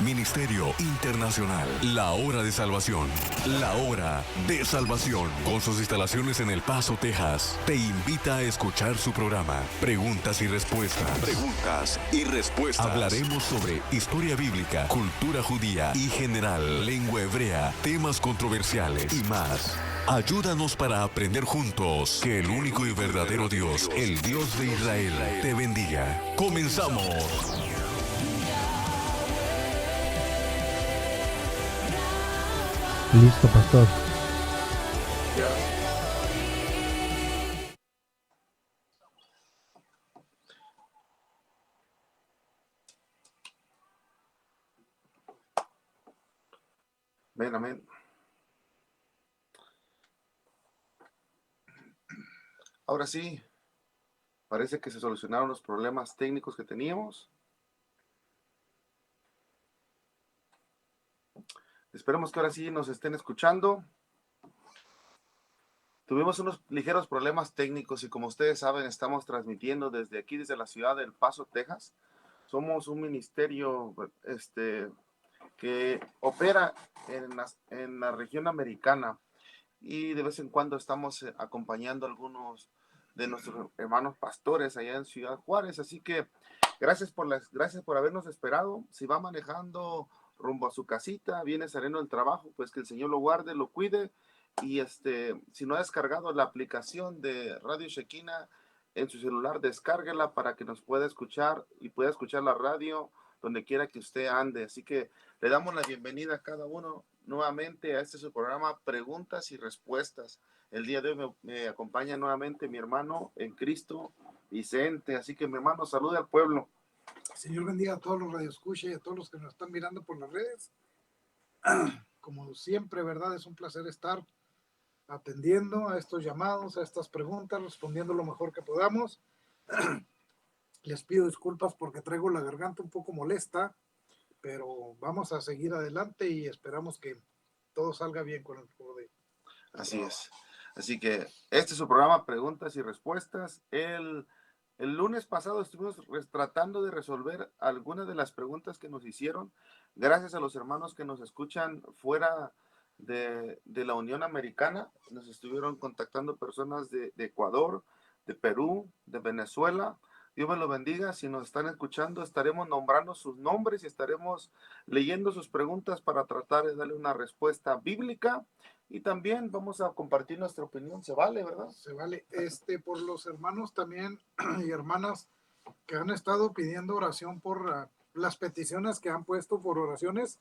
Ministerio Internacional, La Hora de Salvación. La Hora de Salvación. Con sus instalaciones en El Paso, Texas, te invita a escuchar su programa Preguntas y Respuestas. Preguntas y Respuestas. Hablaremos sobre historia bíblica, cultura judía y general, lengua hebrea, temas controversiales y más. Ayúdanos para aprender juntos que el único y verdadero Dios, el Dios de Israel, te bendiga. ¡Comenzamos! Listo, pastor. Amén, amén. Ahora sí, parece que se solucionaron los problemas técnicos que teníamos. Esperemos que ahora sí nos estén escuchando. Tuvimos unos ligeros problemas técnicos y como ustedes saben, estamos transmitiendo desde aquí, desde la ciudad de El Paso, Texas. Somos un ministerio que opera en la región americana y de vez en cuando estamos acompañando a algunos de nuestros hermanos pastores allá en Ciudad Juárez. Así que gracias por habernos esperado. Si va manejando rumbo a su casita, viene sereno el trabajo, pues que el Señor lo guarde, lo cuide. Y si no ha descargado la aplicación de Radio Shekinah en su celular, descárguela para que nos pueda escuchar y pueda escuchar la radio donde quiera que usted ande. Así que le damos la bienvenida a cada uno nuevamente a este su programa Preguntas y Respuestas. El día de hoy me acompaña nuevamente mi hermano en Cristo, Vicente. Así que mi hermano, salude al pueblo. Señor bendiga a todos los radioescuchas y a todos los que nos están mirando por las redes. Como siempre, ¿verdad? Es un placer estar atendiendo a estos llamados, a estas preguntas, respondiendo lo mejor que podamos. Les pido disculpas porque traigo la garganta un poco molesta, pero vamos a seguir adelante y esperamos que todo salga bien con el favor de Dios. Así es. Así que este es su programa Preguntas y Respuestas. El lunes pasado estuvimos tratando de resolver algunas de las preguntas que nos hicieron. Gracias a los hermanos que nos escuchan fuera de la Unión Americana. Nos estuvieron contactando personas de Ecuador, de Perú, de Venezuela. Dios me lo bendiga. Si nos están escuchando, estaremos nombrando sus nombres y estaremos leyendo sus preguntas para tratar de darle una respuesta bíblica. Y también vamos a compartir nuestra opinión. Se vale, ¿verdad? Se vale. Por los hermanos también y hermanas que han estado pidiendo oración por las peticiones que han puesto por oraciones.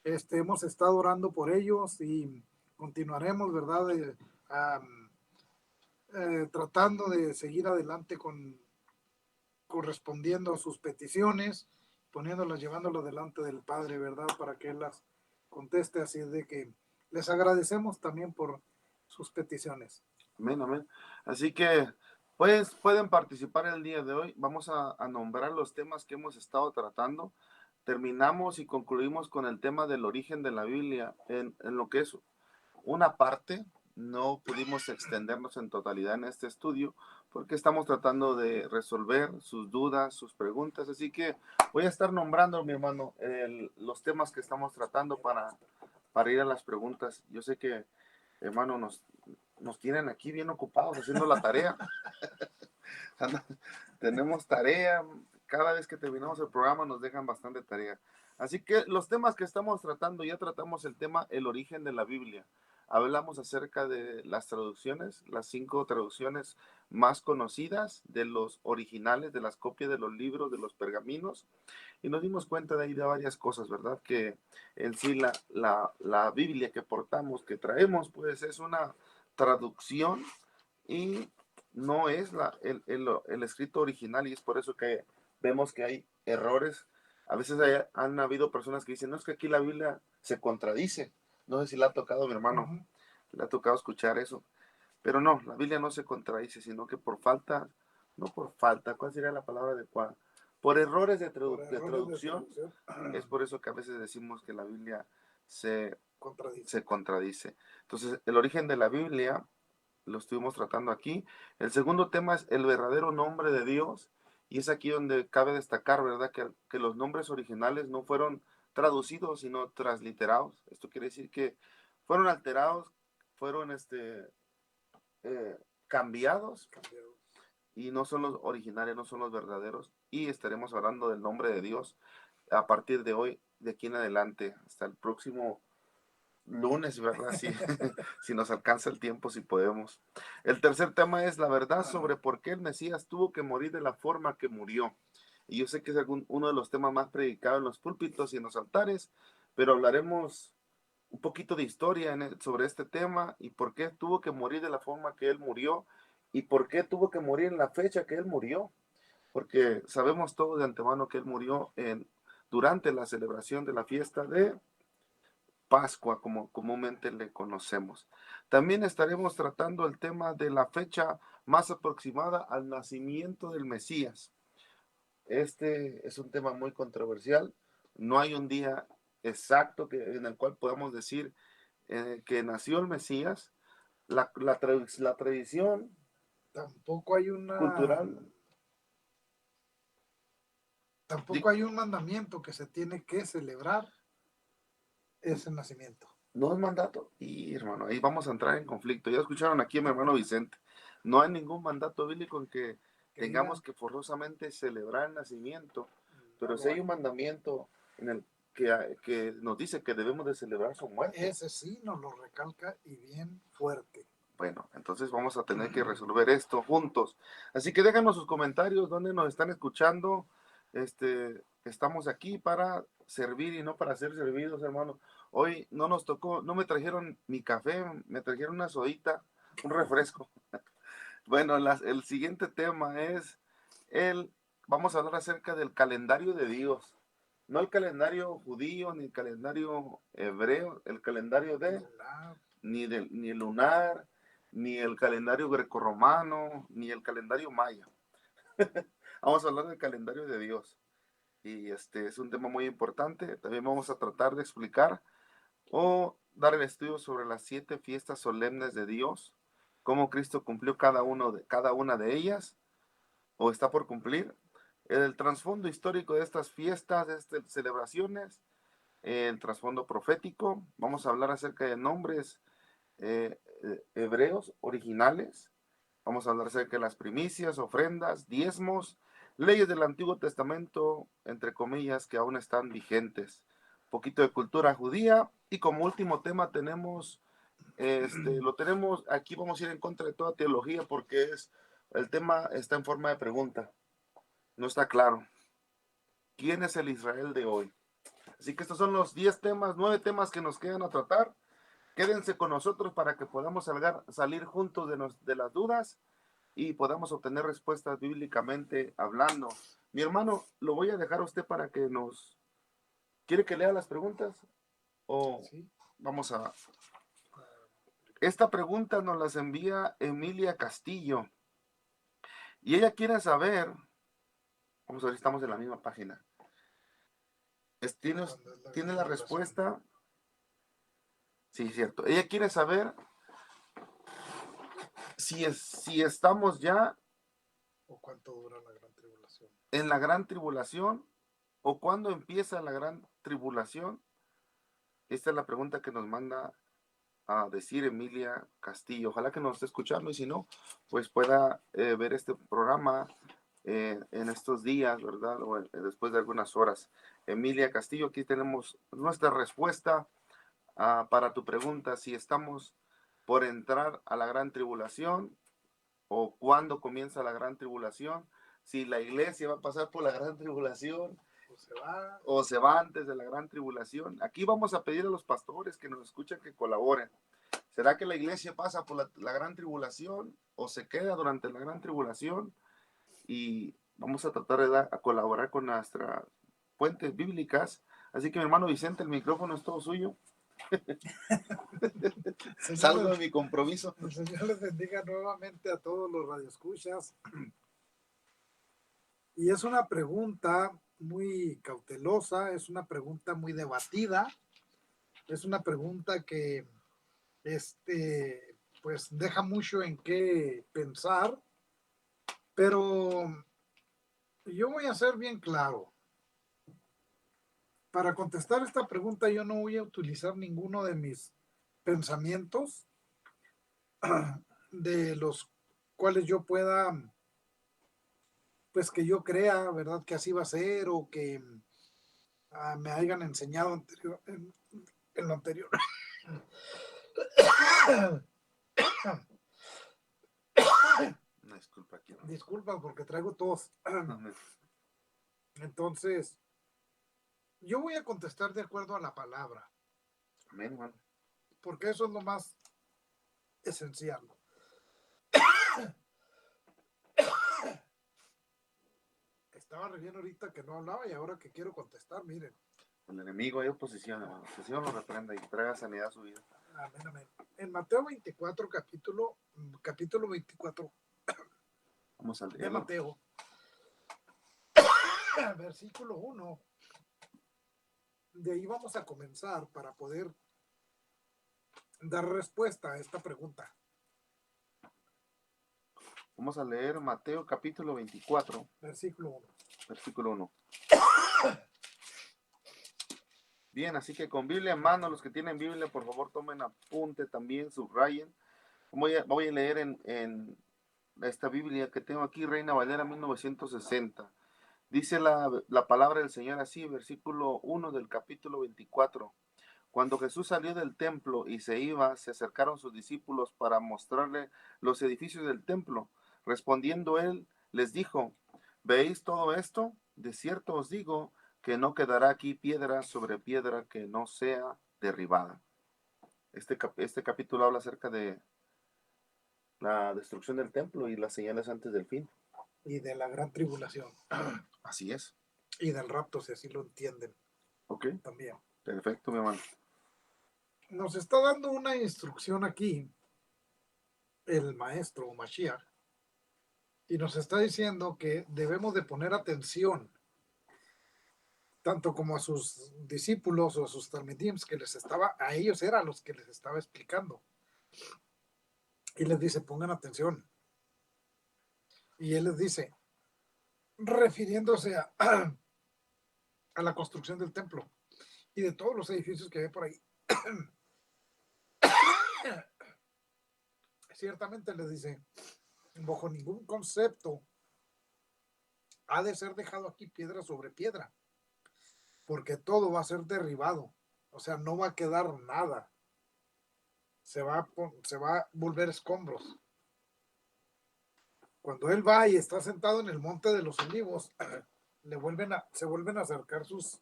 Hemos estado orando por ellos y continuaremos, ¿verdad? Tratando de seguir adelante correspondiendo a sus peticiones, poniéndolas, llevándolas delante del Padre, ¿verdad? Para que Él las conteste. Así de que les agradecemos también por sus peticiones. Amén, amén. Así que pues pueden participar el día de hoy. Vamos a nombrar los temas que hemos estado tratando. Terminamos y concluimos con el tema del origen de la Biblia en lo que es una parte. No pudimos extendernos en totalidad en este estudio porque estamos tratando de resolver sus dudas, sus preguntas. Así que voy a estar nombrando, mi hermano, los temas que estamos tratando para ir a las preguntas. Yo sé que, hermano, nos tienen aquí bien ocupados haciendo la tarea. Tenemos tarea. Cada vez que terminamos el programa nos dejan bastante tarea. Así que los temas que estamos tratando, ya tratamos el tema, el origen de la Biblia. Hablamos acerca de las traducciones, las 5 traducciones más conocidas de los originales, de las copias de los libros, de los pergaminos. Y nos dimos cuenta de ahí de varias cosas, ¿verdad? Que en sí la Biblia que portamos, que traemos, pues es una traducción y no es el escrito original, y es por eso que vemos que hay errores. A veces han habido personas que dicen, no, es que aquí la Biblia se contradice. No sé si le ha tocado, mi hermano, le ha tocado escuchar eso. Pero no, la Biblia no se contradice, sino que ¿cuál sería la palabra adecuada? Por errores de traducción, es por eso que a veces decimos que la Biblia se contradice. Entonces, el origen de la Biblia lo estuvimos tratando aquí. El segundo tema es el verdadero nombre de Dios, y es aquí donde cabe destacar, ¿verdad? Que los nombres originales no fueron traducidos, sino transliterados. Esto quiere decir que fueron alterados, fueron cambiados y no son los originales, no son los verdaderos. Y estaremos hablando del nombre de Dios a partir de hoy, de aquí en adelante, hasta el próximo lunes, ¿verdad? Si, si nos alcanza el tiempo, si podemos. El tercer tema es la verdad sobre por qué el Mesías tuvo que morir de la forma que murió. Y yo sé que es uno de los temas más predicados en los púlpitos y en los altares, pero hablaremos un poquito de historia sobre este tema y por qué tuvo que morir de la forma que él murió y por qué tuvo que morir en la fecha que él murió. Porque sabemos todos de antemano que él murió durante la celebración de la fiesta de Pascua, como comúnmente le conocemos. También estaremos tratando el tema de la fecha más aproximada al nacimiento del Mesías. Este es un tema muy controversial. No hay un día exacto en el cual podamos decir que nació el Mesías. La tradición Tampoco hay cultural. Tampoco hay un mandamiento que se tiene que celebrar ese nacimiento. No es mandato. Y hermano, ahí vamos a entrar en conflicto. Ya escucharon aquí a mi hermano Vicente. No hay ningún mandato bíblico en que tengamos que forzosamente celebrar el nacimiento. Pero sí hay un mandamiento en el que nos dice que debemos de celebrar su muerte. Ese sí nos lo recalca y bien fuerte. Bueno, entonces vamos a tener que resolver esto juntos. Así que déjanos sus comentarios, dónde nos están escuchando. Estamos aquí para servir y no para ser servidos, hermano. Hoy no nos tocó, no me trajeron mi café, me trajeron una sodita, un refresco. Bueno, el siguiente tema es vamos a hablar acerca del calendario de Dios. No el calendario judío, ni el calendario hebreo, el calendario ni el lunar, ni el calendario grecorromano, ni el calendario maya. Vamos a hablar del calendario de Dios. Y es un tema muy importante. También vamos a tratar de explicar o dar el estudio sobre las 7 fiestas solemnes de Dios, cómo Cristo cumplió cada una de ellas, o está por cumplir, el trasfondo histórico de estas fiestas, de estas celebraciones, el trasfondo profético. Vamos a hablar acerca de nombres hebreos originales. Vamos a hablar acerca de las primicias, ofrendas, diezmos, leyes del Antiguo Testamento, entre comillas, que aún están vigentes. Un poquito de cultura judía. Y como último tema tenemos, aquí vamos a ir en contra de toda teología porque el tema está en forma de pregunta. No está claro. ¿Quién es el Israel de hoy? Así que estos son los 9 temas que nos quedan a tratar. Quédense con nosotros para que podamos salir juntos de las dudas y podamos obtener respuestas bíblicamente hablando. Mi hermano, lo voy a dejar a usted para que ¿Quiere que lea las preguntas? O sí. Vamos a... Esta pregunta nos las envía Emilia Castillo. Y ella quiere saber... Vamos a ver si estamos en la misma página. ¿Tiene la respuesta? Sí, cierto. Ella quiere saber si estamos ya o cuánto dura la gran tribulación. En la gran tribulación o cuándo empieza la gran tribulación. Esta es la pregunta que nos manda a decir Emilia Castillo. Ojalá que nos esté escuchando y si no, pues pueda ver este programa en estos días, ¿verdad? O después de algunas horas. Emilia Castillo, aquí tenemos nuestra respuesta para tu pregunta, si estamos por entrar a la gran tribulación o cuándo comienza la gran tribulación, si la iglesia va a pasar por la gran tribulación o se va antes de la gran tribulación. Aquí vamos a pedir a los pastores que nos escuchen que colaboren. ¿Será que la iglesia pasa por la gran tribulación o se queda durante la gran tribulación? Y vamos a tratar de colaborar con nuestras fuentes bíblicas. Así que mi hermano Vicente, el micrófono es todo suyo. Salgo de mi compromiso. El Señor les bendiga nuevamente a todos los radioescuchas. Y es una pregunta muy cautelosa, es una pregunta muy debatida, es una pregunta que pues deja mucho en qué pensar, pero yo voy a ser bien claro. Para contestar esta pregunta, yo no voy a utilizar ninguno de mis pensamientos de los cuales yo pueda, pues que yo crea, ¿verdad? Que así va a ser o que me hayan enseñado en lo anterior. Una disculpa aquí. Disculpa porque traigo tos. Entonces, yo voy a contestar de acuerdo a la palabra. Amén, hermano. Porque eso es lo más esencial. Estaba re bien ahorita que no hablaba y ahora que quiero contestar, miren. El enemigo hay oposición, hermano. Que el Señor lo reprenda y traiga sanidad a su vida. Amén, amén. En Mateo 24, capítulo 24 Vamos a de leerlo. Mateo, versículo 1. De ahí vamos a comenzar para poder dar respuesta a esta pregunta. Vamos a leer Mateo capítulo 24, Versículo 1. versículo 1. Bien, así que con Biblia en mano, los que tienen Biblia, por favor tomen apunte también, subrayen. Voy a leer en esta Biblia que tengo aquí, Reina Valera 1960. Dice la palabra del Señor así, versículo 1 del capítulo 24. Cuando Jesús salió del templo y se iba, se acercaron sus discípulos para mostrarle los edificios del templo. Respondiendo él, les dijo, ¿veis todo esto? De cierto os digo que no quedará aquí piedra sobre piedra que no sea derribada. Este capítulo habla acerca de la destrucción del templo y las señales antes del fin. Y de la gran tribulación. Así es. Y del rapto, si así lo entienden. Ok, También. perfecto, mi hermano. Nos está dando una instrucción aquí el maestro Mashiach y nos está diciendo que debemos de poner atención tanto como a sus discípulos o a sus talmidim que a ellos eran los que les estaba explicando. Y les dice, pongan atención. Y él les dice, refiriéndose a la construcción del templo y de todos los edificios que hay por ahí. Ciertamente les dice, bajo ningún concepto ha de ser dejado aquí piedra sobre piedra, porque todo va a ser derribado, o sea, no va a quedar nada, se va a volver escombros. Cuando él va y está sentado en el monte de los olivos, se vuelven a acercar sus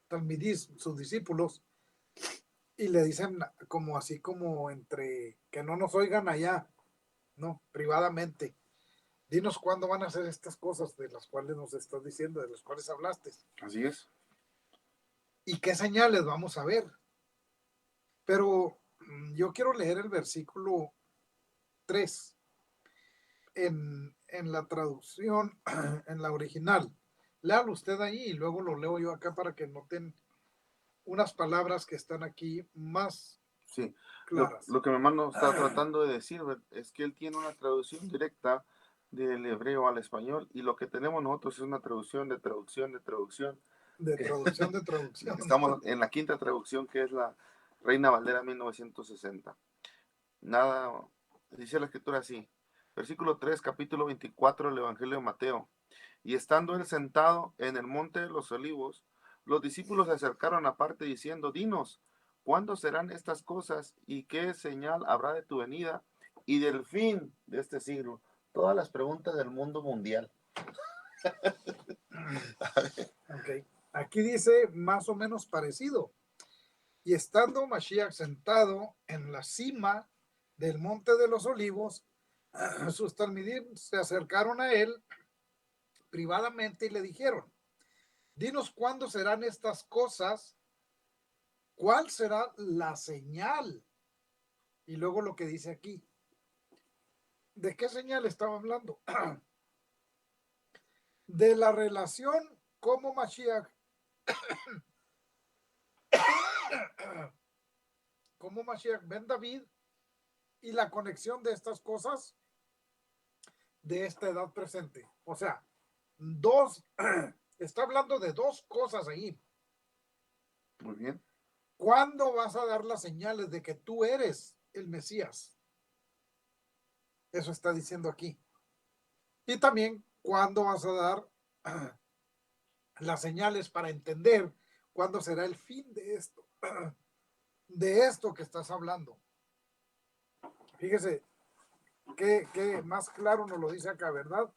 talmidís, sus discípulos, y le dicen como así como entre que no nos oigan allá, no, privadamente. Dinos cuándo van a hacer estas cosas de las cuales nos estás diciendo, de las cuales hablaste. Así es. ¿Y qué señales vamos a ver? Pero yo quiero leer el versículo 3 en la traducción, en la original. Léalo usted ahí y luego lo leo yo acá para que noten unas palabras que están aquí más Sí. claras. Lo que mi hermano está tratando de decir es que él tiene una traducción directa del hebreo al español y lo que tenemos nosotros es una traducción de traducción de traducción. De traducción de traducción. Estamos en la quinta traducción que es la Reina Valera 1960. Nada, dice la escritura así. Versículo 3, capítulo 24 del Evangelio de Mateo. Y estando él sentado en el monte de los olivos, los discípulos se acercaron aparte diciendo, dinos, ¿cuándo serán estas cosas y qué señal habrá de tu venida y del fin de este siglo? Todas las preguntas del mundo mundial. Okay. Aquí dice más o menos parecido. Y estando Mashiach sentado en la cima del monte de los olivos, sus talmidim se acercaron a él privadamente y le dijeron, dinos cuándo serán estas cosas, cuál será la señal. Y luego lo que dice aquí. ¿De qué señal estaba hablando? De la relación como Mashiach Ben David y la conexión de estas cosas de esta edad presente. O sea, está hablando de dos cosas ahí. Muy bien. ¿Cuándo vas a dar las señales de que tú eres el Mesías? Eso está diciendo aquí. Y también, ¿cuándo vas a dar las señales para entender cuándo será el fin de esto? De esto que estás hablando. Fíjese, que más claro nos lo dice acá, ¿verdad?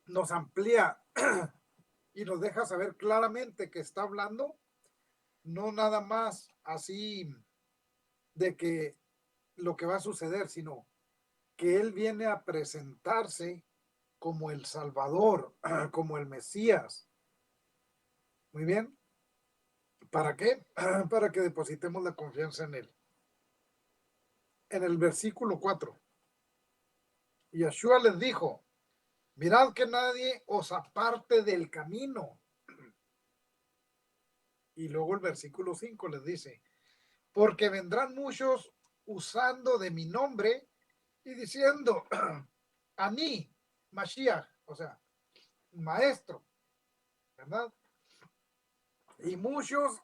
Nos amplía y nos deja saber claramente que está hablando, no nada más así de que lo que va a suceder, sino que Él viene a presentarse como el Salvador, como el Mesías. Muy bien. ¿Para qué? Para que depositemos la confianza en Él. En el versículo 4, Yeshua les dijo, mirad que nadie os aparte del camino. Y luego el versículo 5 les dice, porque vendrán muchos usando de mi nombre y diciendo, Aní, Mashiach, o sea, maestro, ¿verdad? Y muchos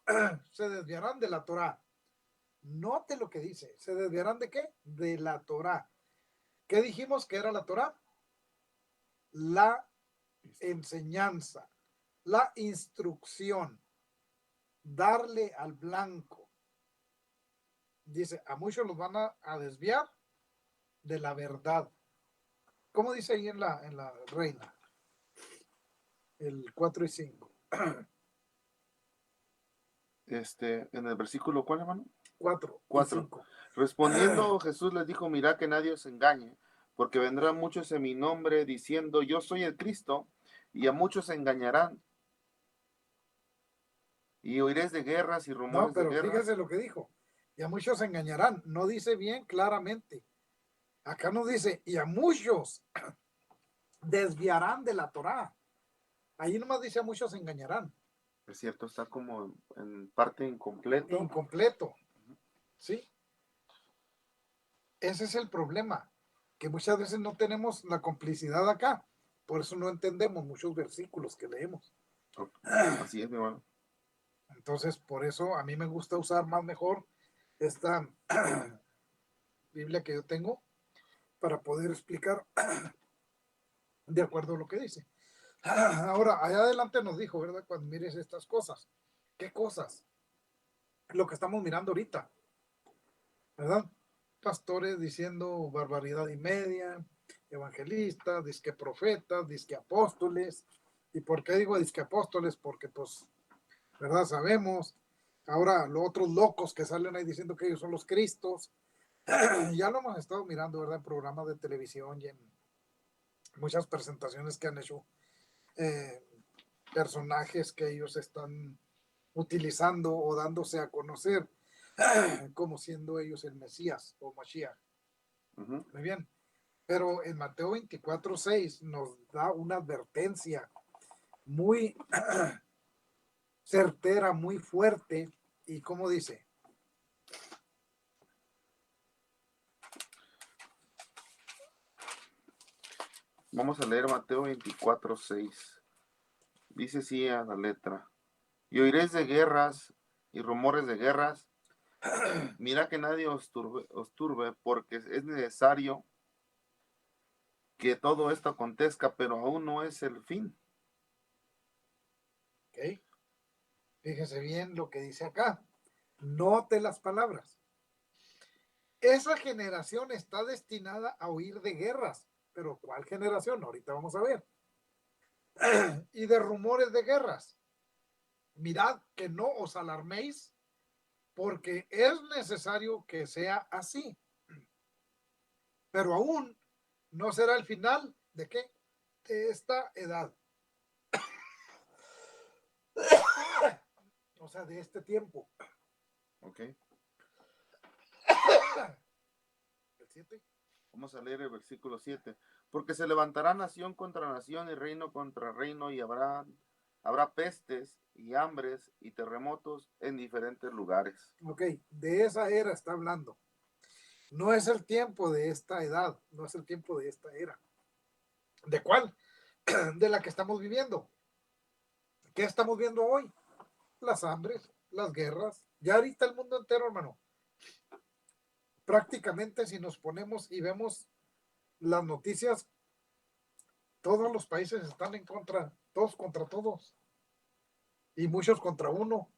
se desviarán de la Torá. Note lo que dice, ¿se desviarán de qué? De la Torá. ¿Qué dijimos que era la Torá? La enseñanza, la instrucción, darle al blanco. Dice, a muchos los van a desviar de la verdad. ¿Cómo dice ahí en la Reina? El 4 y 5. En el versículo, ¿cuál, hermano? 4 y 4. 5. Respondiendo, Jesús les dijo, mirad que nadie os engañe, porque vendrán muchos en mi nombre diciendo, yo soy el Cristo, y a muchos se engañarán. Y oiréis de guerras y rumores No, pero de guerras. fíjese lo que dijo. Y a muchos se engañarán. No dice bien claramente. Acá nos dice, y a muchos desviarán de la Torá. Ahí nomás dice a muchos se engañarán. Es cierto, está como en parte incompleto. Incompleto. ¿Sí? Ese es el problema, que muchas veces no tenemos la complicidad acá. Por eso no entendemos muchos versículos que leemos. Así es, mi hermano. Entonces, por eso a mí me gusta usar más mejor esta Biblia que yo tengo para poder explicar de acuerdo a lo que dice. Ahora, allá adelante nos dijo, ¿verdad? Cuando mires estas cosas. ¿Qué cosas? Lo que estamos mirando ahorita, ¿verdad? Pastores diciendo barbaridad y media, evangelistas, disque profetas, disque apóstoles. ¿Y por qué digo disque apóstoles? Porque, pues, ¿verdad? Sabemos. Ahora, los otros locos que salen ahí diciendo que ellos son los Cristos. Ya lo hemos estado mirando, ¿verdad? En programas de televisión y en muchas presentaciones que han hecho personajes que ellos están utilizando o dándose a conocer como siendo ellos el Mesías o Mashiach. Muy bien. Pero en Mateo 24:6 nos da una advertencia muy certera, muy fuerte. ¿Y cómo dice? Vamos a leer Mateo 24:6. Dice así a la letra. Y oiréis de guerras y rumores de guerras. Mira que nadie os turbe, porque es necesario que todo esto acontezca, pero aún no es el fin. ¿Ok? Fíjese bien lo que dice acá. Note las palabras. Esa generación está destinada a huir de guerras. Pero ¿cuál generación? Ahorita vamos a ver. Y de rumores de guerras. Mirad que no os alarméis, porque es necesario que sea así. Pero aún no será el final de qué? De esta edad. O sea, de este tiempo. Ok. El 7. Vamos a leer el versículo 7. Porque se levantará nación contra nación y reino contra reino, y habrá pestes y hambres y terremotos en diferentes lugares. Ok, de esa era está hablando. No es el tiempo de esta edad, no es el tiempo de esta era. ¿De cuál? De la que estamos viviendo. ¿Qué estamos viendo hoy? Las hambres, las guerras. Ya ahorita el mundo entero, hermano. Prácticamente si nos ponemos y vemos las noticias, todos los países están en contra, todos contra todos. Y muchos contra uno.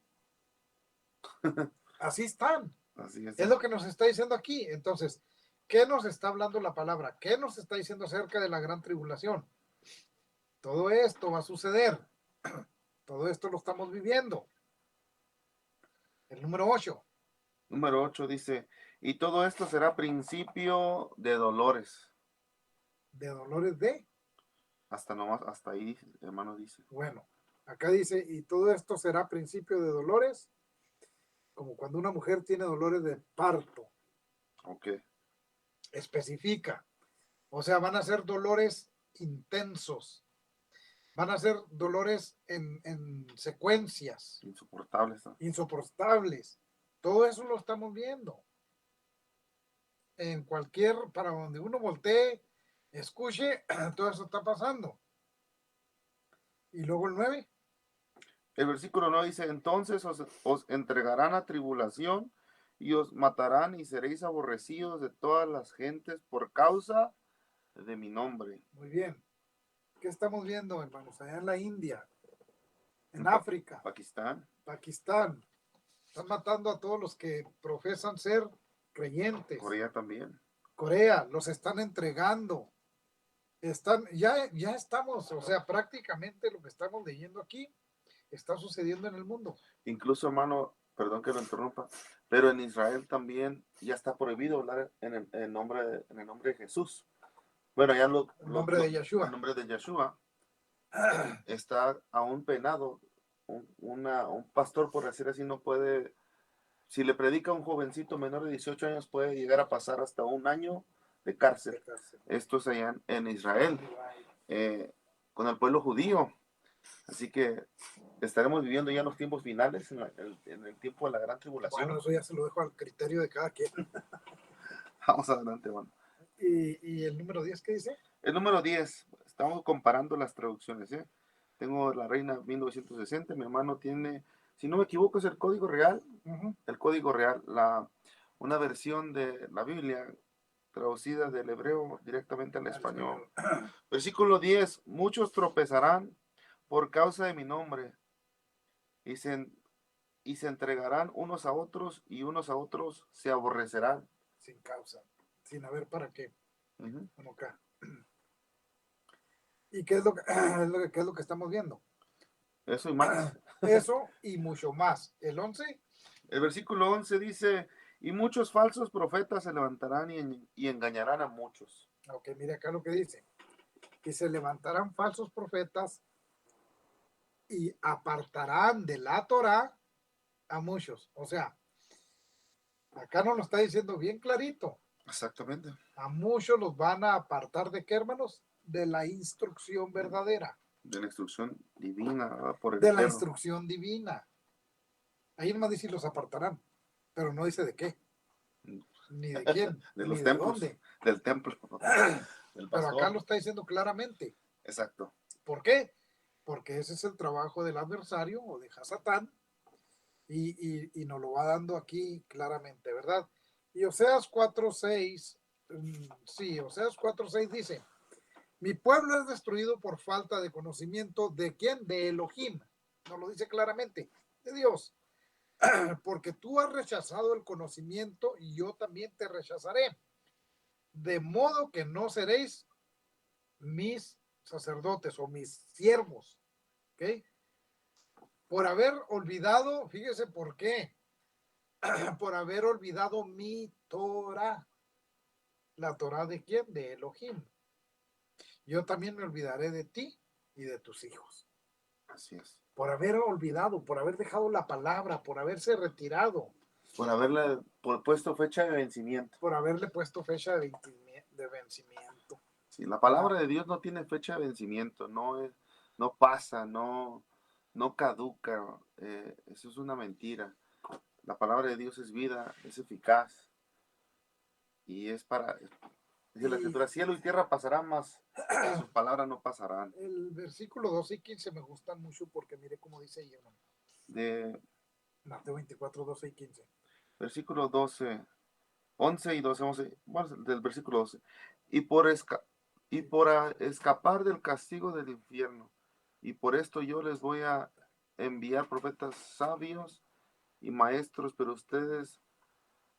Así están. Así es. Es lo que nos está diciendo aquí. Entonces, ¿qué nos está hablando la palabra? ¿Qué nos está diciendo acerca de la gran tribulación? Todo esto va a suceder. Todo esto lo estamos viviendo. El número 8. Número 8 dice, y todo esto será principio de dolores. De dolores de. Hasta nomás, hasta ahí, hermano, dice. Bueno, acá dice, y todo esto será principio de dolores, como cuando una mujer tiene dolores de parto. Ok. Especifica. O sea, van a ser dolores intensos. Van a ser dolores en secuencias. Insoportables, ¿no? Insoportables. Todo eso lo estamos viendo. En cualquier, para donde uno voltee, escuche, todo eso está pasando. Y luego el 9. El versículo 9 dice, entonces os entregarán a tribulación y os matarán y seréis aborrecidos de todas las gentes por causa de mi nombre. Muy bien. ¿Qué estamos viendo, hermanos? Allá en la India, en África, Pakistán. Pakistán. Están matando a todos los que profesan ser creyentes. Corea también. Corea, los están entregando. Ya estamos, o sea, prácticamente lo que estamos leyendo aquí está sucediendo en el mundo. Incluso, hermano, perdón que lo interrumpa, pero en Israel también ya está prohibido hablar en el nombre de Jesús. Bueno, ya El nombre de Yeshua. el nombre de Yeshua está aún penado. Un pastor, por decir así, no puede, si le predica a un jovencito menor de 18 años, puede llegar a pasar hasta 1 año de cárcel. Esto es allá en Israel, con el pueblo judío. Así que estaremos viviendo ya los tiempos finales, en el tiempo de la gran tribulación. Bueno, eso ya se lo dejo al criterio de cada quien. Vamos adelante, bueno. ¿Y el número 10 qué dice? El número 10, estamos comparando las traducciones, ¿eh? Tengo la Reina 1960, mi hermano tiene, si no me equivoco, es el Código Real. El Código Real, una versión de la Biblia traducida del hebreo directamente al español. Versículo 10, muchos tropezarán por causa de mi nombre y se entregarán unos a otros y unos a otros se aborrecerán. Sin causa, sin haber para qué. Bueno, acá. ¿Y qué es qué es lo que estamos viendo? Eso y más. Eso y mucho más. El 11. El versículo 11 dice, y muchos falsos profetas se levantarán y engañarán a muchos. Ok, mire acá lo que dice. Que se levantarán falsos profetas y apartarán de la Torá a muchos. O sea, acá nos lo está diciendo bien clarito. Exactamente. A muchos los van a apartar de qué, hermanos? De la instrucción verdadera. De la instrucción divina, ¿verdad? Por el De la Eterno. instrucción divina. Ahí nomás dice los apartarán, pero no dice de qué, ni de quién, de ni los de templos, dónde. del templo. Del Pero pastor. acá lo está diciendo claramente. Exacto. ¿Por qué? Porque ese es el trabajo del adversario o de Hasatán y nos lo va dando aquí claramente, ¿verdad? Y Oseas 4:6, sí, Oseas 4:6 dice, mi pueblo es destruido por falta de conocimiento. ¿De quién? De Elohim. Nos lo dice claramente, de Dios. Porque tú has rechazado el conocimiento y yo también te rechazaré. De modo que no seréis mis sacerdotes o mis siervos. ¿Ok? Por haber olvidado, fíjese por qué. Por haber olvidado mi Torah. ¿La Torah de quién? De Elohim. Yo también me olvidaré de ti y de tus hijos. Así es. Por haber olvidado, por haber dejado la palabra, por haberse retirado. Por haberle puesto fecha de vencimiento. Por haberle puesto fecha de vencimiento. Sí, la palabra de Dios no tiene fecha de vencimiento, no pasa, no caduca. Eso es una mentira. La palabra de Dios es vida, es eficaz y es Dice la Y escritura, cielo y tierra pasarán, mas sus palabras no pasarán. el versículo 12 y 15 me gustan mucho porque mire cómo dice ahí, hermano. De Mateo 24, 12 y 15. versículo 12, 11 y 12, 11, bueno, del versículo 12. Y por, escapar del castigo del infierno, y por esto yo les voy a enviar profetas sabios y maestros, pero ustedes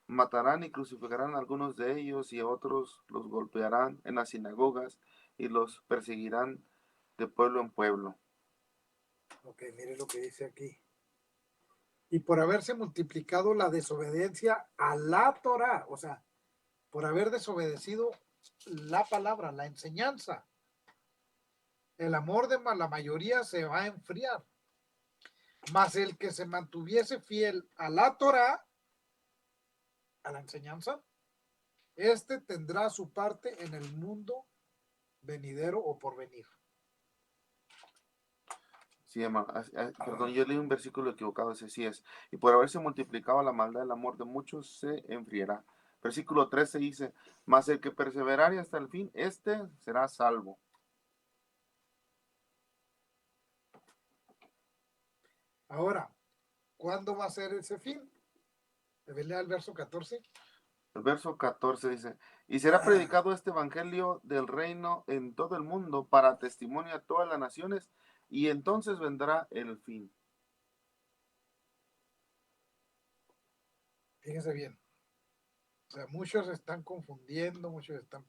matarán y crucificarán a algunos de ellos y a otros los golpearán en las sinagogas y los perseguirán de pueblo en pueblo. Ok, mire lo que dice aquí. Y por haberse multiplicado la desobediencia a la Torah, o sea, por haber desobedecido la palabra, la enseñanza, el amor de la mayoría se va a enfriar. Mas el que se mantuviese fiel a la Torah, a la enseñanza, este tendrá su parte en el mundo venidero o por venir. Sí, hermano, perdón, yo leí un versículo equivocado, ese sí es. Y por haberse multiplicado la maldad, el amor de muchos se enfriará. Versículo 13 dice, mas el que perseverare hasta el fin, este será salvo. Ahora, ¿cuándo va a ser ese fin? Lea el verso 14. El verso 14 dice, y será predicado este evangelio del reino en todo el mundo para testimonio a todas las naciones, y entonces vendrá el fin. Fíjense bien. O sea, muchos están confundiendo, muchos están...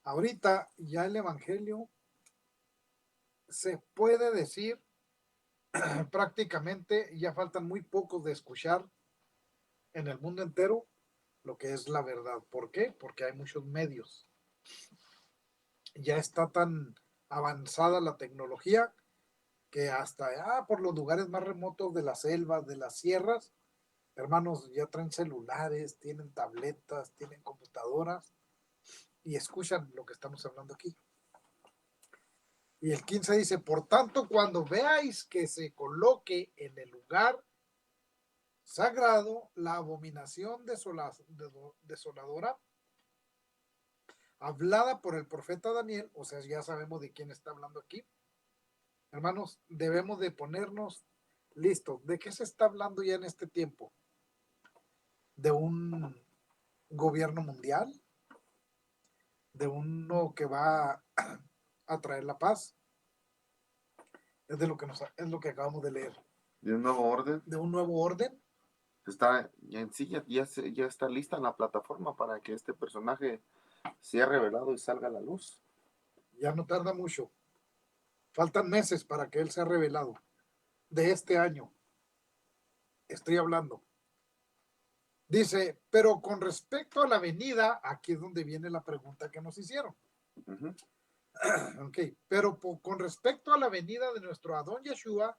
Ahorita ya el evangelio se puede decir prácticamente, ya faltan muy pocos de escuchar en el mundo entero lo que es la verdad. ¿Por qué? Porque hay muchos medios. Ya está tan avanzada la tecnología que hasta por los lugares más remotos de las selvas, de las sierras, hermanos, ya traen celulares, tienen tabletas, tienen computadoras y escuchan lo que estamos hablando aquí. Y el 15 dice, por tanto, cuando veáis que se coloque en el lugar sagrado la abominación desoladora, hablada por el profeta Daniel, o sea, ya sabemos de quién está hablando aquí. Hermanos, debemos de ponernos listos. ¿De qué se está hablando ya en este tiempo? ¿De un gobierno mundial? ¿De uno que va a traer la paz? Es de lo que es lo que acabamos de leer. De un nuevo orden. ¿De un nuevo orden? Está ya en sí, ya está lista en la plataforma para que este personaje sea revelado y salga a la luz. Ya no tarda mucho. Faltan meses para que él sea revelado. De este año estoy hablando. Dice, pero con respecto a la venida, aquí es donde viene la pregunta que nos hicieron. Uh-huh. Ok, pero con respecto a la venida de nuestro Adón Yeshua,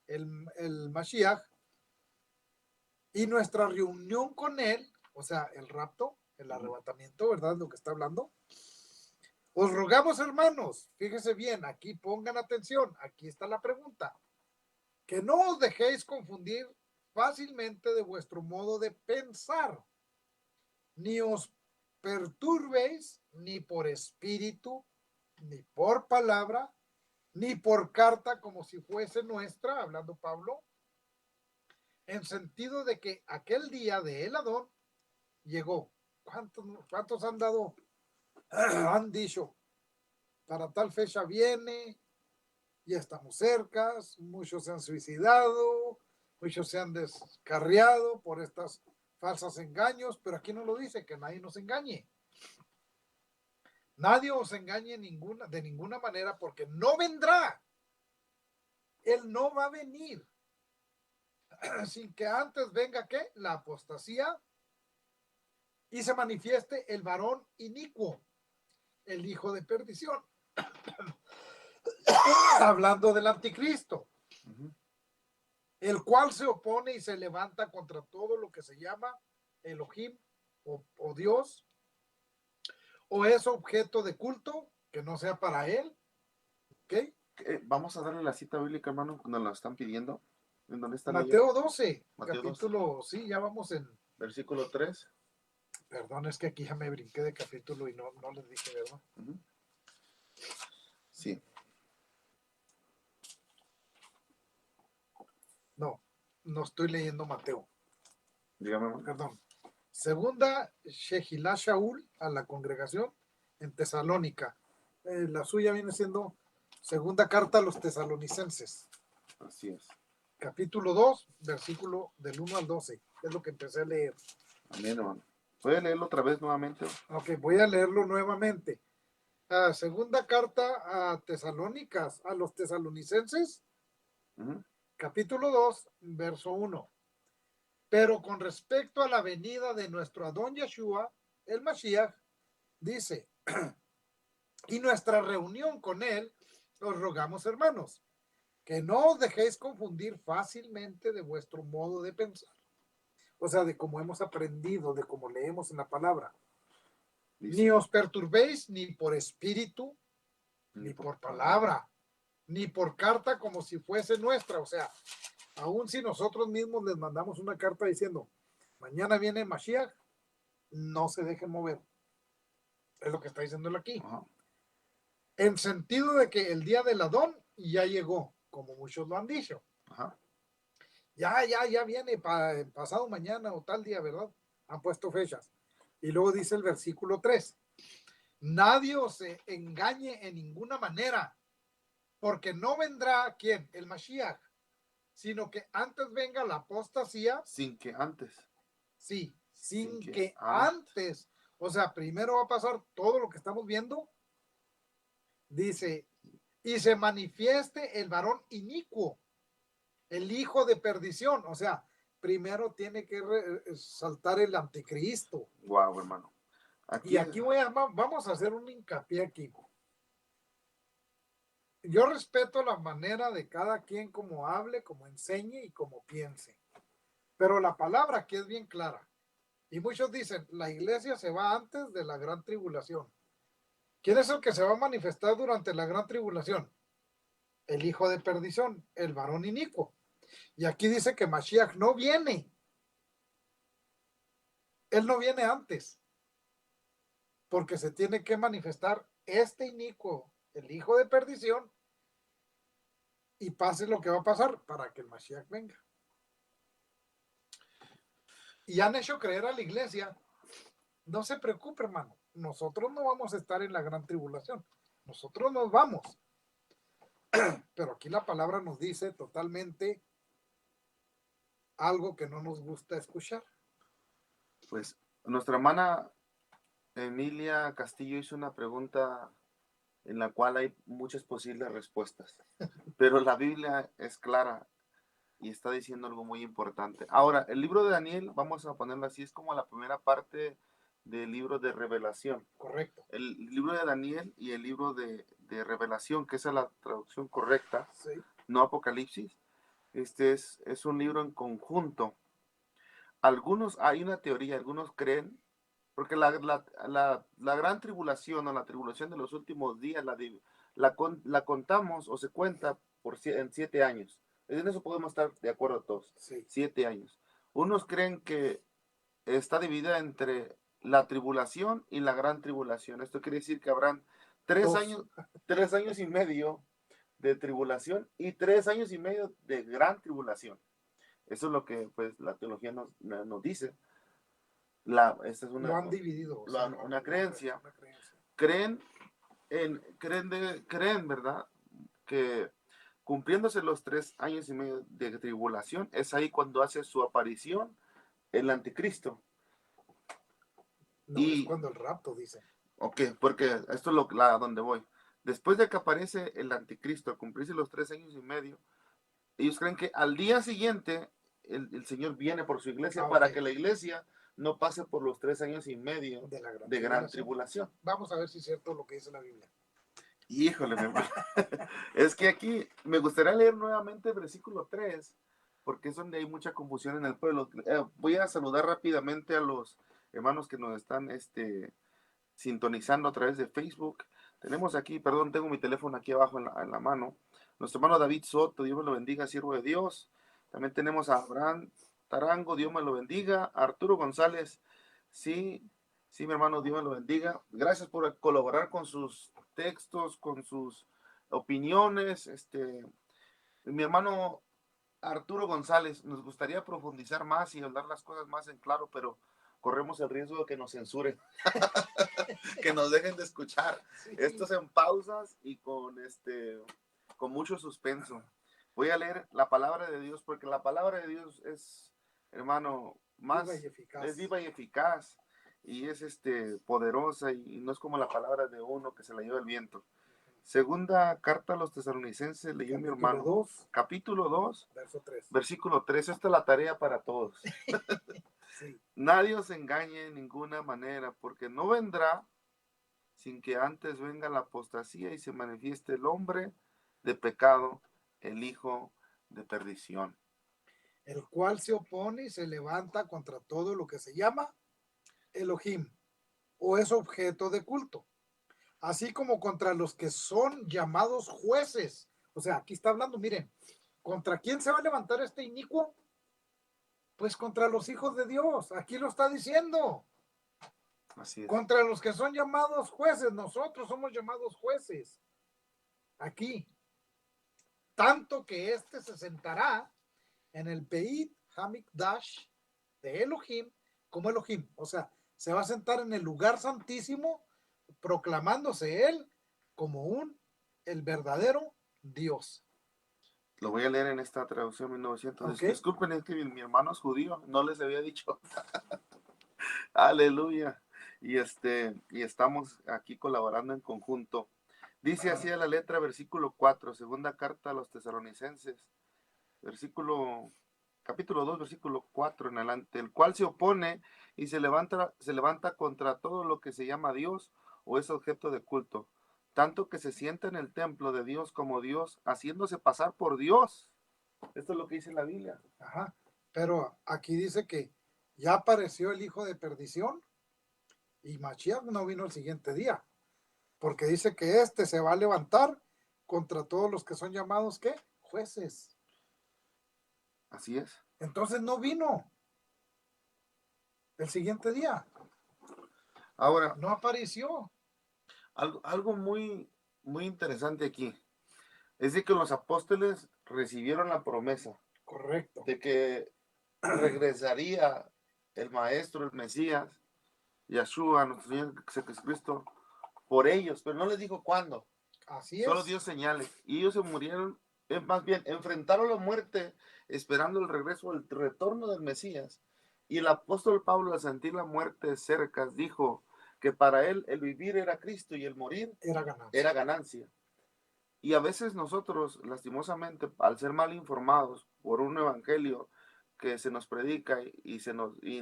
el Mashiach, y nuestra reunión con él, o sea, el rapto, el arrebatamiento, ¿verdad? Lo que está hablando. Os rogamos, hermanos, fíjense bien, aquí pongan atención, aquí está la pregunta, que no os dejéis confundir fácilmente de vuestro modo de pensar, ni os perturbéis ni por espíritu, ni por palabra, ni por carta como si fuese nuestra, hablando Pablo, en sentido de que aquel día de el Adón llegó. ¿Cuántos han dicho, para tal fecha viene, ya estamos cerca, muchos se han suicidado, muchos se han descarriado por estas falsos engaños, pero aquí no lo dice, que nadie nos engañe. Nadie os engañe de ninguna manera porque no vendrá. Él no va a venir sin que antes venga ¿qué? La apostasía y se manifieste el varón inicuo, el hijo de perdición. Hablando del anticristo, el cual se opone y se levanta contra todo lo que se llama Elohim o Dios, o es objeto de culto que no sea para él. ¿Okay? Vamos a darle la cita bíblica, hermano, cuando la están pidiendo. ¿En dónde está Mateo leyendo? 12, Mateo capítulo, 12. Sí, ya vamos en... Versículo 3. Perdón, es que aquí ya me brinqué de capítulo y no les dije, ¿verdad? Ujú. Sí. No estoy leyendo Mateo. Dígame, hermano. Perdón. Segunda Shehilá Shaul a la congregación en Tesalónica. La suya viene siendo segunda carta a los tesalonicenses. Así es. Capítulo 2, versículo del 1 al 12. Es lo que empecé a leer. Amén, hermano. ¿Puede leerlo otra vez nuevamente? Ok, voy a leerlo nuevamente. Segunda carta a Tesalónicas, a los tesalonicenses, Ujú. capítulo 2, verso 1. Pero con respecto a la venida de nuestro Adón Yeshua, el Mashiach, dice, y nuestra reunión con él, os rogamos, hermanos, que no os dejéis confundir fácilmente de vuestro modo de pensar. O sea, de cómo hemos aprendido, de cómo leemos en la palabra. Dice, Ni os perturbéis ni por espíritu, ni por palabra, ni por carta como si fuese nuestra. O sea, aun si nosotros mismos les mandamos una carta diciendo, mañana viene Mashiach, no se dejen mover. Es lo que está diciéndolo aquí. Ajá. En sentido de que el día del Adón ya llegó, como muchos lo han dicho. Ajá. Ya viene pasado mañana o tal día, ¿verdad? Han puesto fechas. Y luego dice el versículo 3. Nadie os engañe en ninguna manera, porque no vendrá, ¿quién? El Mashiach, sino que antes venga la apostasía. Sin que antes. Sí, Sin sin que que antes. antes, o sea, primero va a pasar todo lo que estamos viendo, dice, y se manifieste el varón inicuo, el hijo de perdición, o sea, primero tiene que saltar el anticristo. Wow, hermano. Y aquí vamos a hacer un hincapié aquí. Yo respeto la manera de cada quien como hable, como enseñe y como piense. Pero la palabra aquí es bien clara. Y muchos dicen, la iglesia se va antes de la gran tribulación. ¿Quién es el que se va a manifestar durante la gran tribulación? El hijo de perdición, el varón inicuo. Y aquí dice que Mashiach no viene. Él no viene antes. Porque se tiene que manifestar este inicuo, el hijo de perdición, y pase lo que va a pasar para que el Mashiach venga. Y han hecho creer a la iglesia, no se preocupe, hermano, nosotros no vamos a estar en la gran tribulación, nosotros nos vamos. Pero aquí la palabra nos dice totalmente algo que no nos gusta escuchar. Pues nuestra hermana Emilia Castillo hizo una pregunta en la cual hay muchas posibles respuestas, pero la Biblia es clara y está diciendo algo muy importante. Ahora, el libro de Daniel, vamos a ponerlo así, es como la primera parte del libro de Revelación. Correcto. El libro de Daniel y el libro de Revelación, que esa es la traducción correcta, Sí. no Apocalipsis. Este es un libro en conjunto. Hay una teoría, algunos creen, porque la gran tribulación o la tribulación de los últimos días la contamos o se cuenta en 7 años. En eso podemos estar de acuerdo todos. Sí. 7 años. Unos creen que está dividida entre la tribulación y la gran tribulación. Esto quiere decir que habrán 3 años y medio de tribulación y 3 años y medio de gran tribulación. Eso es lo que pues la teología nos dice. Esta es Lo han dividido. una creencia. Creen, ¿verdad? Que cumpliéndose los 3 años y medio de tribulación, es ahí cuando hace su aparición el anticristo. No, es cuando el rapto, dice. Ok, porque esto es a donde voy. Después de que aparece el anticristo, a cumplirse los 3 años y medio, ellos creen que al día siguiente el Señor viene por su iglesia para que la iglesia no pase por los 3 años y medio de gran tribulación. Vamos a ver si es cierto lo que dice la Biblia. Híjole, es que aquí me gustaría leer nuevamente el versículo 3, porque es donde hay mucha confusión en el pueblo. Voy a saludar rápidamente a los hermanos que nos están sintonizando a través de Facebook. Tenemos aquí, perdón, tengo mi teléfono aquí abajo en la mano. Nuestro hermano David Soto, Dios me lo bendiga, siervo de Dios. También tenemos a Abraham Tarango, Dios me lo bendiga. Arturo González, sí, Sí, mi hermano, Dios me lo bendiga. Gracias por colaborar con sus textos, con sus opiniones. Mi hermano Arturo González, nos gustaría profundizar más y hablar las cosas más en claro, pero corremos el riesgo de que nos censuren, que nos dejen de escuchar. Sí. Esto es en pausas y con mucho suspenso. Voy a leer la palabra de Dios porque la palabra de Dios es, hermano, más Viva y eficaz. es viva y eficaz y es poderosa y no es como la palabra de uno que se la lleva el viento. Segunda carta a los tesalonicenses, leyó mi hermano. 2, capítulo 2, verso 3. versículo 3. Esta es la tarea para todos. Sí. Nadie os engañe en ninguna manera, porque no vendrá sin que antes venga la apostasía y se manifieste el hombre de pecado, el hijo de perdición. El cual se opone y se levanta contra todo lo que se llama Elohim o es objeto de culto, así como contra los que son llamados jueces. O sea, aquí está hablando, miren, ¿contra quién se va a levantar este inicuo? Pues contra los hijos de Dios, aquí lo está diciendo. Así es. Contra los que son llamados jueces, nosotros somos llamados jueces. Aquí. Tanto que este se sentará en el Beit Hamikdash de Elohim como Elohim. O sea, se va a sentar en el lugar santísimo proclamándose él como el verdadero Dios. Lo voy a leer en esta traducción 1900. Okay. Disculpen, es que mi hermano es judío, no les había dicho. Aleluya. Y estamos aquí colaborando en conjunto. Dice así a la letra, versículo 4, segunda carta a los tesalonicenses, capítulo 2, versículo 4 en adelante, el cual se opone y se levanta contra todo lo que se llama Dios o es objeto de culto, tanto que se sienta en el templo de Dios como Dios, haciéndose pasar por Dios. Esto es lo que dice la Biblia. Ajá. Pero aquí dice que ya apareció el hijo de perdición y Mashiach no vino el siguiente día, porque dice que se va a levantar contra todos los que son llamados, ¿qué? Jueces. Así es. Entonces no vino el siguiente día. Ahora, no apareció. Algo muy, muy interesante aquí es de que los apóstoles recibieron la promesa. Correcto. De que regresaría el Maestro, el Mesías, Yeshua, nuestro Señor Jesucristo, por ellos, pero no les dijo cuándo. Así es. Solo dio señales. Y ellos se murieron, más bien, enfrentaron la muerte esperando el regreso, el retorno del Mesías. Y el apóstol Pablo, al sentir la muerte cerca, dijo que para él el vivir era Cristo y el morir era ganancia. Y a veces nosotros, lastimosamente, al ser mal informados por un evangelio que se nos predica y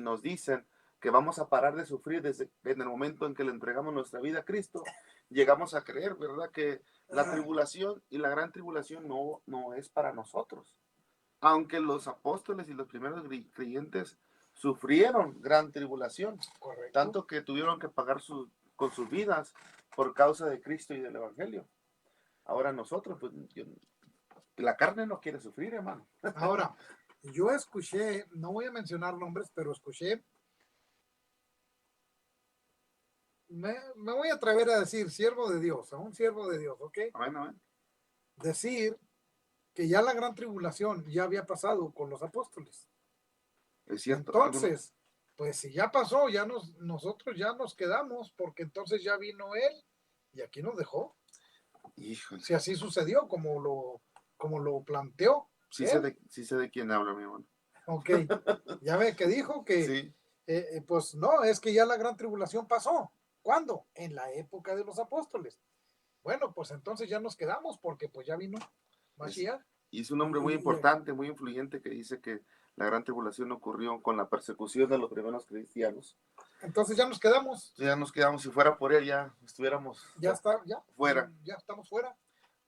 nos dicen que vamos a parar de sufrir en el momento en que le entregamos nuestra vida a Cristo, llegamos a creer, ¿verdad?, que la tribulación y la gran tribulación no es para nosotros. Aunque los apóstoles y los primeros creyentes sufrieron gran tribulación, Correcto. tanto que tuvieron que pagar con sus vidas por causa de Cristo y del evangelio. Ahora nosotros, pues, la carne no quiere sufrir, hermano. Ahora, yo escuché, no voy a mencionar nombres, pero escuché, me voy a atrever a decir, siervo de Dios, a un siervo de Dios, ¿ok? Amén. Decir que ya la gran tribulación ya había pasado con los apóstoles. Es cierto. Entonces, pues si ya pasó, nosotros ya nos quedamos, porque entonces ya vino él y aquí nos dejó. Híjole. Si así sucedió, como lo planteó. Sí sé de quién habla, mi hermano. Ok, ya ve que dijo que, sí. Pues no, es que ya la gran tribulación pasó. ¿Cuándo? En la época de los apóstoles. Bueno, pues entonces ya nos quedamos porque pues ya vino Mashiach. Y es un hombre muy importante, muy influyente, que dice que la gran tribulación ocurrió con la persecución de los primeros cristianos. Entonces ya nos quedamos. Ya nos quedamos, si fuera por él ya estuviéramos fuera. Ya estamos fuera.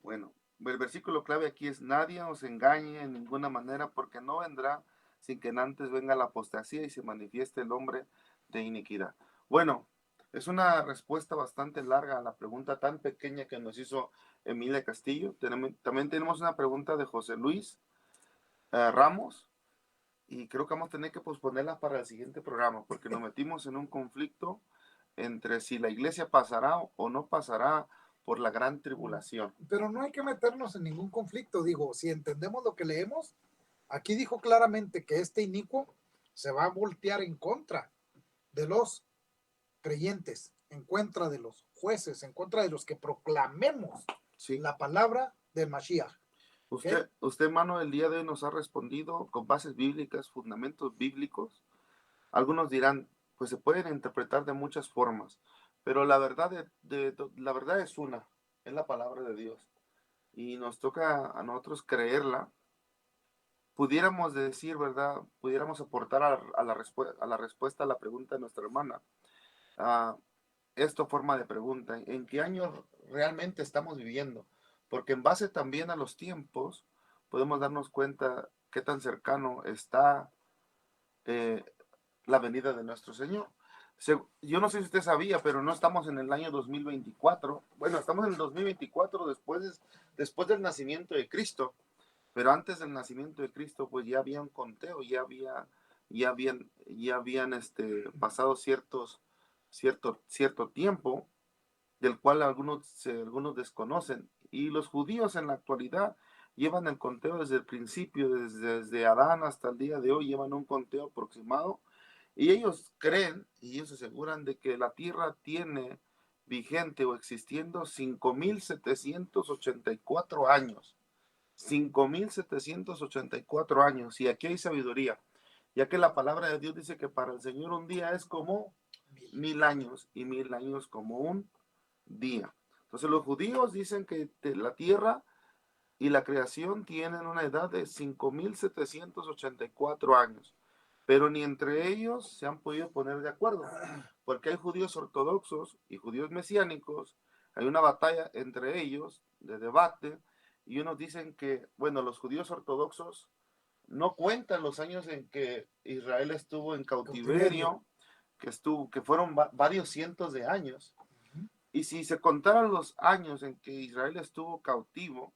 Bueno, el versículo clave aquí es: nadie os engañe en ninguna manera, porque no vendrá sin que antes venga la apostasía y se manifieste el hombre de iniquidad. Bueno, es una respuesta bastante larga a la pregunta tan pequeña que nos hizo Emilia Castillo. También tenemos una pregunta de José Luis Ramos, y creo que vamos a tener que posponerla para el siguiente programa, porque nos metimos en un conflicto entre si la iglesia pasará o no pasará por la gran tribulación. Pero no hay que meternos en ningún conflicto. Digo, si entendemos lo que leemos, aquí dijo claramente que este inicuo se va a voltear en contra de los creyentes, en contra de los jueces, en contra de los que proclamemos Sí. la palabra del Mashiach. Usted, hermano, el día de hoy nos ha respondido con bases bíblicas, fundamentos bíblicos. Algunos dirán, pues se pueden interpretar de muchas formas, pero la verdad, la verdad es una, es la palabra de Dios. Y nos toca a nosotros creerla. Pudiéramos decir, ¿verdad? Pudiéramos aportar a la respuesta a la pregunta de nuestra hermana. Esto forma de pregunta, ¿en qué año realmente estamos viviendo? Porque en base también a los tiempos, podemos darnos cuenta qué tan cercano está la venida de nuestro Señor. Yo no sé si usted sabía, pero no estamos en el año 2024. Bueno, estamos en el 2024 después del nacimiento de Cristo. Pero antes del nacimiento de Cristo, pues ya había un conteo, ya habían pasado cierto tiempo, del cual algunos desconocen. Y los judíos en la actualidad llevan el conteo desde el principio, desde Adán hasta el día de hoy, llevan un conteo aproximado. Y ellos creen y ellos aseguran de que la tierra tiene vigente o existiendo 5,784 años. 5,784 años. Y aquí hay sabiduría, ya que la palabra de Dios dice que para el Señor un día es como 1,000 años y 1,000 años como un día. Entonces los judíos dicen que la tierra y la creación tienen una edad de 5,784 años, pero ni entre ellos se han podido poner de acuerdo, porque hay judíos ortodoxos y judíos mesiánicos. Hay una batalla entre ellos de debate. Y unos dicen que, bueno, los judíos ortodoxos no cuentan los años en que Israel estuvo en cautiverio, que fueron varios cientos de años. Y si se contaran los años en que Israel estuvo cautivo,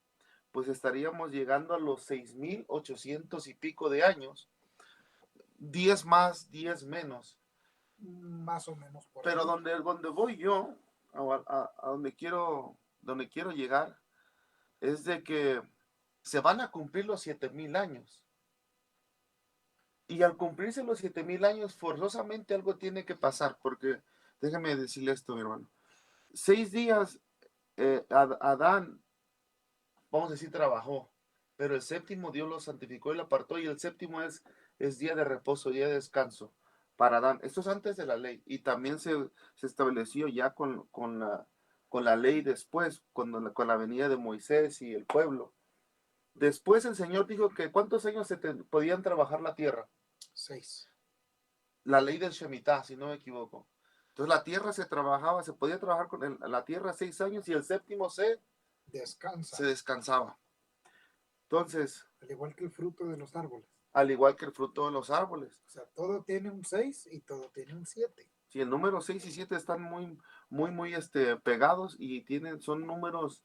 pues estaríamos llegando a los 6,800 y pico de años. 10 más, 10 menos. Más o menos. Pero donde voy yo, a donde quiero llegar, es de que se van a cumplir los 7,000 años. Y al cumplirse los 7,000 años, forzosamente algo tiene que pasar, porque déjame decirle esto, mi hermano. 6 días Adán, vamos a decir, trabajó, pero el séptimo Dios lo santificó y lo apartó, y el séptimo es día de reposo, día de descanso para Adán. Esto es antes de la ley, y también se estableció ya con la ley después, con la venida de Moisés y el pueblo. Después el Señor dijo que ¿cuántos años podían trabajar la tierra? 6. La ley del Shemitah, si no me equivoco. Entonces la tierra se podía trabajar con la tierra 6 años, y el séptimo se descansaba. Entonces, al igual que el fruto de los árboles. Al igual que el fruto de los árboles. O sea, todo tiene un 6 y todo tiene un 7. Sí, el número 6 y 7 están muy pegados, y son números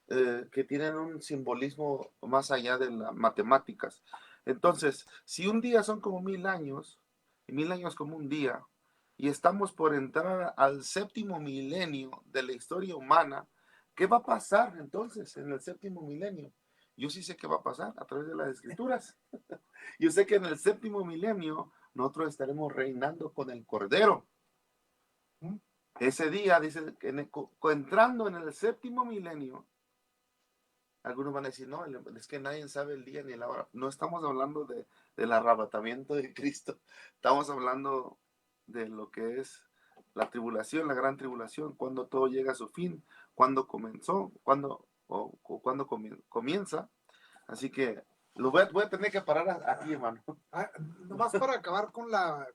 que tienen un simbolismo más allá de las matemáticas. Entonces, si un día son como 1,000 años, y 1,000 años como un día, y estamos por entrar al séptimo milenio de la historia humana, ¿qué va a pasar entonces en el séptimo milenio? Yo sí sé qué va a pasar a través de las escrituras. Yo sé que en el séptimo milenio nosotros estaremos reinando con el Cordero. Ese día, dice, entrando en el séptimo milenio, algunos van a decir, no, es que nadie sabe el día ni la hora. No estamos hablando del arrebatamiento de Cristo. Estamos hablando de lo que es la tribulación, la gran tribulación, cuando todo llega a su fin, cuando comenzó, cuando comienza. Así que voy a tener que parar aquí, hermano. Nomás para acabar con la...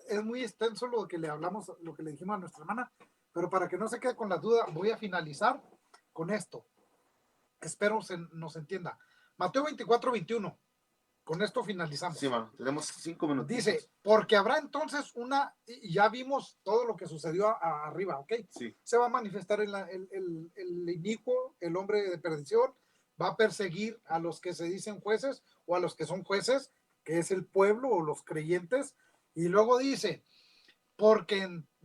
Es muy extenso lo que le hablamos, lo que le dijimos a nuestra hermana, pero para que no se quede con la duda, voy a finalizar con esto. Espero nos entienda. Mateo 24:21. Con esto finalizamos. Sí, hermano, tenemos 5 minutos. Dice, porque habrá entonces y ya vimos todo lo que sucedió arriba, ¿ok? Sí. Se va a manifestar el inicuo, el hombre de perdición, va a perseguir a los que se dicen jueces o a los que son jueces, que es el pueblo o los creyentes, y luego dice,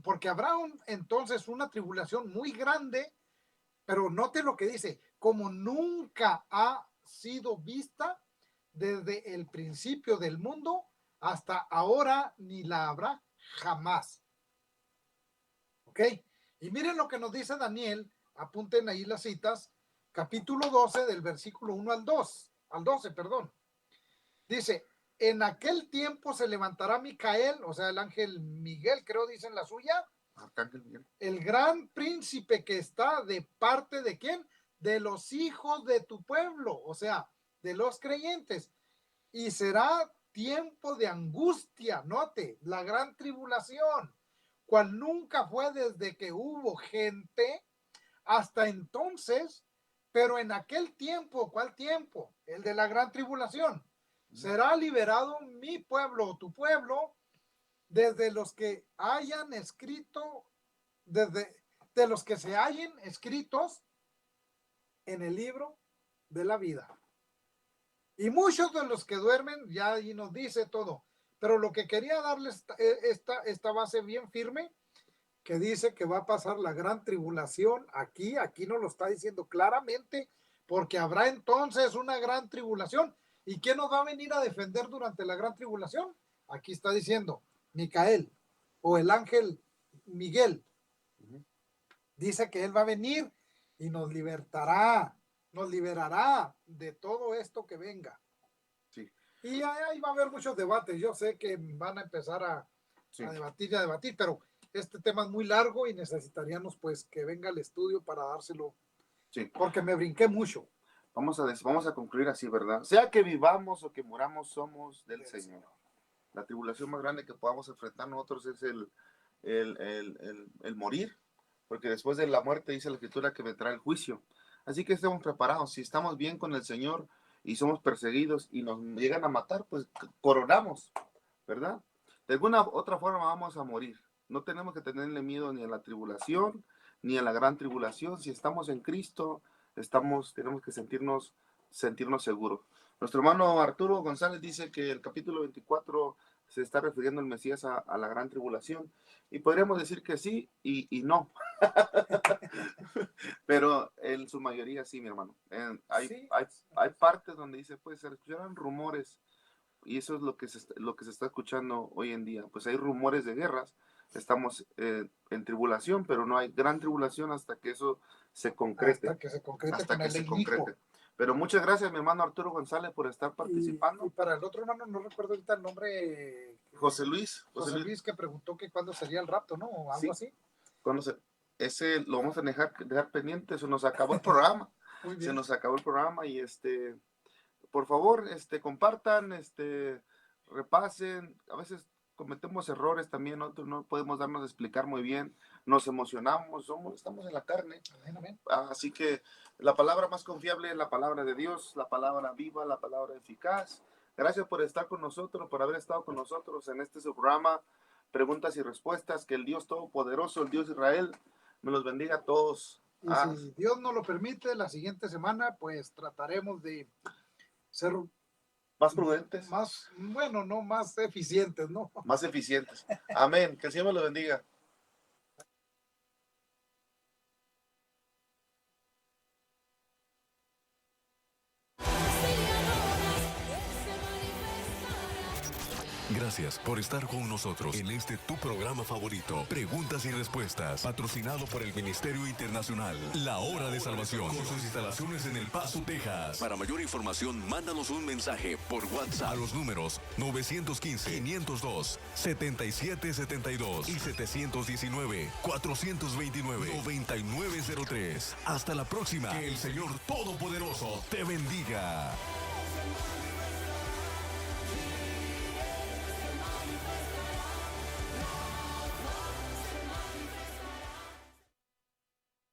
porque habrá entonces una tribulación muy grande, pero note lo que dice, como nunca ha sido vista desde el principio del mundo hasta ahora, ni la habrá jamás. ¿Ok? Y miren lo que nos dice Daniel, apunten ahí las citas, capítulo 12 del versículo 1 al 12, perdón. Dice, en aquel tiempo se levantará Micael, o sea, el ángel Miguel, creo dicen la suya, Arcángel Miguel, el gran príncipe que está de parte de ¿quién? De los hijos de tu pueblo, o sea, de los creyentes. Y será tiempo de angustia, note, la gran tribulación, cual nunca fue desde que hubo gente hasta entonces, pero en aquel tiempo, ¿cuál tiempo? El de la gran tribulación. Será liberado mi pueblo, tu pueblo, desde los que hayan escrito, de los que se hallen escritos en el libro de la vida. Y muchos de los que duermen, ya ahí nos dice todo. Pero lo que quería darles esta base bien firme, que dice que va a pasar la gran tribulación, aquí nos lo está diciendo claramente, porque habrá entonces una gran tribulación. ¿Y quién nos va a venir a defender durante la gran tribulación? Aquí está diciendo Micael o el ángel Miguel. Dice que él va a venir y nos liberará de todo esto que venga. sí. Y ahí va a haber muchos debates. Yo sé que van a empezar a debatir, pero este tema es muy largo y necesitaríamos pues que venga el estudio para dárselo. Sí. Porque me brinqué mucho. Vamos a concluir así, ¿verdad? Sea que vivamos o que muramos, somos del Señor. La tribulación más grande que podamos enfrentar nosotros es el morir, porque después de la muerte dice la Escritura que vendrá el juicio. Así que estemos preparados. Si estamos bien con el Señor y somos perseguidos y nos llegan a matar, pues coronamos, ¿verdad? De alguna otra forma vamos a morir. No tenemos que tenerle miedo ni a la tribulación, ni a la gran tribulación. Si estamos en Cristo, tenemos que sentirnos seguros. Nuestro hermano Arturo González dice que el capítulo 24 se está refiriendo al Mesías a la gran tribulación. Y podríamos decir que sí y no. Pero en su mayoría sí, mi hermano. Hay partes donde dice, pues se escucharán rumores. Y eso es lo que se está escuchando hoy en día. Pues hay rumores de guerras. Estamos en tribulación, pero no hay gran tribulación hasta que eso se concrete. Hasta que se concrete. Pero muchas gracias, mi hermano Arturo González, por estar participando. Y para el otro hermano, no recuerdo ahorita el nombre. José Luis, que preguntó que cuándo sería el rapto, ¿no? O algo así. Ese lo vamos a dejar pendiente. Se nos acabó el programa. Muy bien. Se nos acabó el programa y por favor, compartan, repasen. A veces cometemos errores también, nosotros no podemos darnos a explicar muy bien, nos emocionamos, estamos en la carne. Amén. Así que la palabra más confiable es la palabra de Dios, la palabra viva, la palabra eficaz. Gracias por estar con nosotros, por haber estado con nosotros en este programa, Preguntas y Respuestas. Que el Dios Todopoderoso, el Dios de Israel, me los bendiga a todos. Y si Dios nos lo permite, la siguiente semana, pues trataremos de ser más prudentes. Más eficientes, ¿no? Más eficientes. Amén. Que el Señor me lo bendiga. Gracias por estar con nosotros en tu programa favorito, Preguntas y Respuestas, patrocinado por el Ministerio Internacional La Hora de Salvación, con sus instalaciones en El Paso, Texas. Para mayor información, mándanos un mensaje por WhatsApp a los números 915-502-7772 y 719-429-9903. Hasta la próxima. Que el Señor Todopoderoso te bendiga.